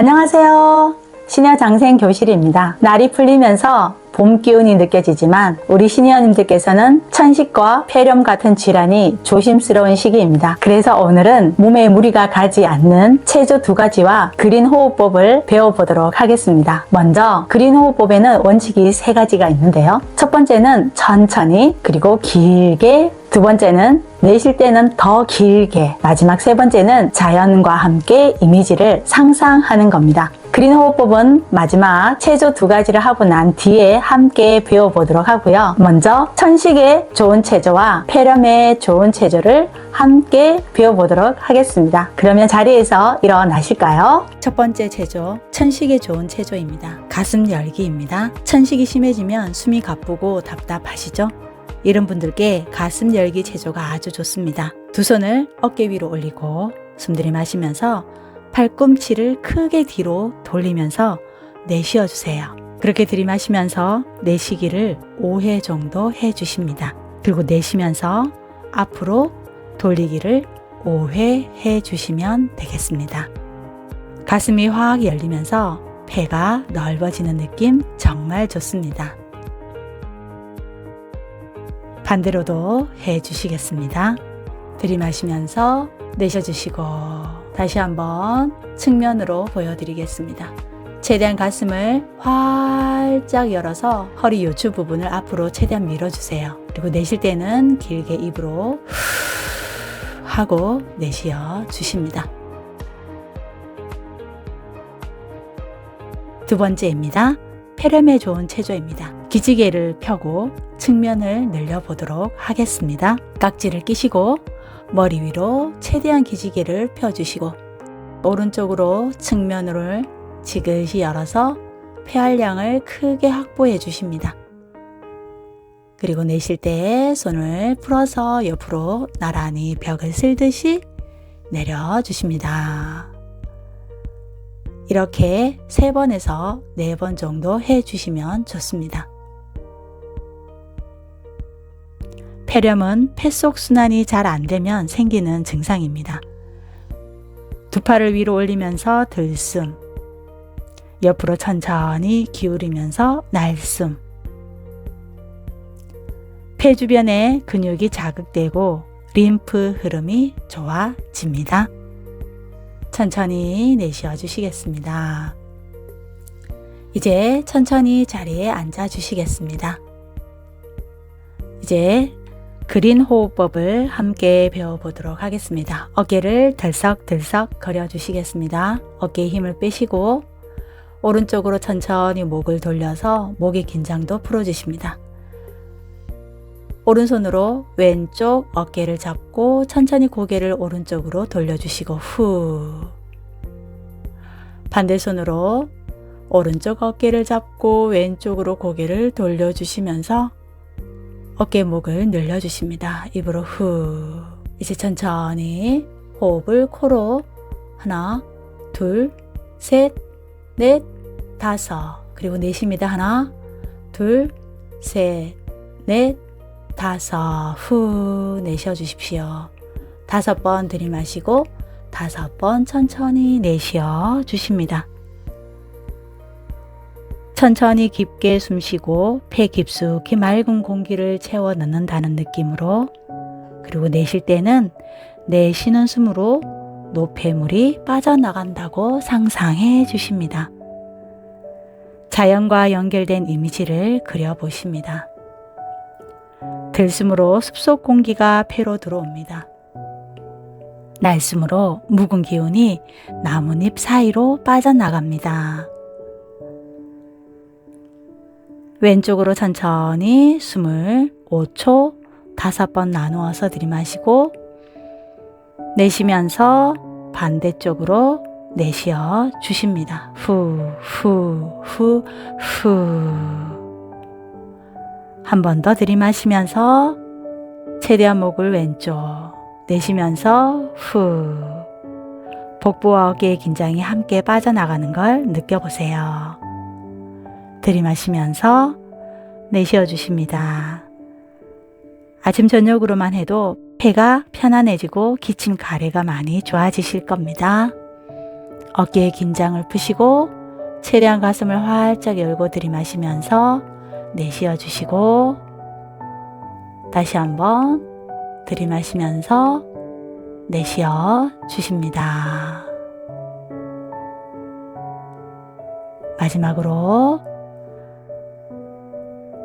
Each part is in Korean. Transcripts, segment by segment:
안녕하세요. 시녀장생 교실입니다. 날이 풀리면서 봄 기운이 느껴지지만 우리 시니어님들께서는 천식과 폐렴 같은 질환이 조심스러운 시기입니다. 그래서 오늘은 몸에 무리가 가지 않는 체조 2가지와 그린 호흡법을 배워보도록 하겠습니다. 먼저 그린 호흡법에는 원칙이 3가지가 있는데요. 첫 번째는 천천히, 그리고 길게, 두 번째는 내쉴 때는 더 길게, 마지막 3번째는 자연과 함께 이미지를 상상하는 겁니다. 그린 호흡법은 마지막 체조 2가지를 하고 난 뒤에 함께 배워보도록 하고요. 먼저 천식에 좋은 체조와 폐렴에 좋은 체조를 함께 배워보도록 하겠습니다. 그러면 자리에서 일어나실까요? 첫 번째 체조, 천식에 좋은 체조입니다. 가슴 열기입니다. 천식이 심해지면 숨이 가쁘고 답답하시죠? 이런 분들께 가슴 열기 체조가 아주 좋습니다. 두 손을 어깨 위로 올리고 숨 들이마시면서 팔꿈치를 크게 뒤로 돌리면서 내쉬어 주세요. 그렇게 들이마시면서 내쉬기를 5회 정도 해주십니다. 그리고 내쉬면서 앞으로 돌리기를 5회 해주시면 되겠습니다. 가슴이 확 열리면서 배가 넓어지는 느낌 정말 좋습니다. 반대로도 해주시겠습니다. 들이마시면서 내쉬어주시고 다시 한번 측면으로 보여드리겠습니다. 최대한 가슴을 활짝 열어서 허리 요추 부분을 앞으로 최대한 밀어주세요. 그리고 내쉴 때는 길게 입으로 하고 내쉬어 주십니다. 두 번째입니다. 폐렴에 좋은 체조입니다. 기지개를 펴고 측면을 늘려보도록 하겠습니다. 깍지를 끼시고 머리 위로 최대한 기지개를 펴주시고 오른쪽으로 측면을 지그시 열어서 폐활량을 크게 확보해 주십니다. 그리고 내쉴 때 손을 풀어서 옆으로 나란히 벽을 쓸듯이 내려주십니다. 이렇게 3번에서 4번 정도 해주시면 좋습니다. 폐렴은 폐속 순환이 잘 안되면 생기는 증상입니다. 두 팔을 위로 올리면서 들숨, 옆으로 천천히 기울이면서 날숨. 폐 주변에 근육이 자극되고 림프 흐름이 좋아집니다. 천천히 내쉬어 주시겠습니다. 이제 천천히 자리에 앉아 주시겠습니다. 이제 그린 호흡법을 함께 배워보도록 하겠습니다. 어깨를 들썩들썩 거려주시겠습니다. 어깨에 힘을 빼시고 오른쪽으로 천천히 목을 돌려서 목의 긴장도 풀어주십니다. 오른손으로 왼쪽 어깨를 잡고 천천히 고개를 오른쪽으로 돌려주시고 후. 반대손으로 오른쪽 어깨를 잡고 왼쪽으로 고개를 돌려주시면서 어깨목을 늘려주십니다. 입으로 후. 이제 천천히 호흡을 코로 하나, 둘, 셋, 넷, 다섯. 그리고 내쉽니다. 하나, 둘, 셋, 넷, 다섯. 후 내쉬어 주십시오. 5번 들이마시고 5번 천천히 내쉬어 주십니다. 천천히 깊게 숨쉬고 폐 깊숙이 맑은 공기를 채워 넣는다는 느낌으로, 그리고 내쉴 때는 내쉬는 숨으로 노폐물이 빠져나간다고 상상해 주십니다. 자연과 연결된 이미지를 그려보십니다. 들숨으로 숲속 공기가 폐로 들어옵니다. 날숨으로 묵은 기운이 나뭇잎 사이로 빠져나갑니다. 왼쪽으로 천천히 숨을 5초 5번 나누어서 들이마시고 내쉬면서 반대쪽으로 내쉬어 주십니다. 후, 후, 후, 후. 한 번 더 들이마시면서 최대한 목을 왼쪽, 내쉬면서 후. 복부와 어깨의 긴장이 함께 빠져나가는 걸 느껴보세요. 들이마시면서 내쉬어 주십니다. 아침 저녁으로만 해도 폐가 편안해지고 기침 가래가 많이 좋아지실 겁니다. 어깨의 긴장을 푸시고 최대한 가슴을 활짝 열고 들이마시면서 내쉬어 주시고 다시 한번 들이마시면서 내쉬어 주십니다. 마지막으로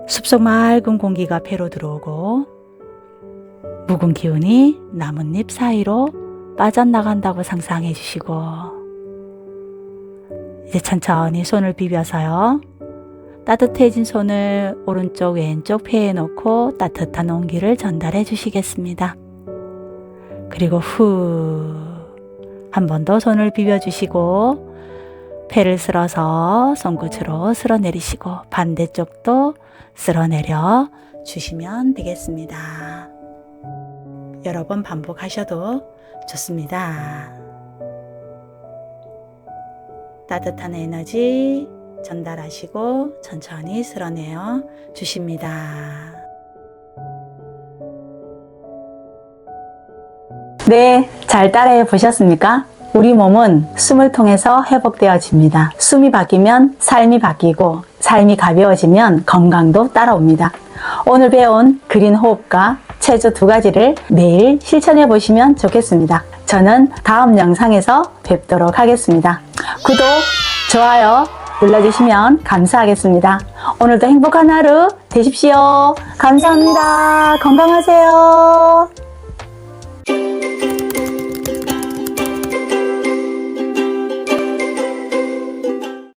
숲속 맑은 공기가 폐로 들어오고 묵은 기운이 나뭇잎 사이로 빠져나간다고 상상해 주시고 이제 천천히 손을 비벼서요. 따뜻해진 손을 오른쪽 왼쪽 폐에 놓고 따뜻한 온기를 전달해 주시겠습니다. 그리고 후 한 번 더 손을 비벼 주시고 폐를 쓸어서 손끝으로 쓸어내리시고 반대쪽도 쓸어내려 주시면 되겠습니다. 여러 번 반복하셔도 좋습니다. 따뜻한 에너지 전달하시고 천천히 쓸어내어 주십니다. 네, 잘 따라해 보셨습니까? 우리 몸은 숨을 통해서 회복되어집니다. 숨이 바뀌면 삶이 바뀌고 삶이 가벼워지면 건강도 따라옵니다. 오늘 배운 그린 호흡과 체조 2가지를 매일 실천해 보시면 좋겠습니다. 저는 다음 영상에서 뵙도록 하겠습니다. 구독, 좋아요 눌러주시면 감사하겠습니다. 오늘도 행복한 하루 되십시오. 감사합니다. 건강하세요.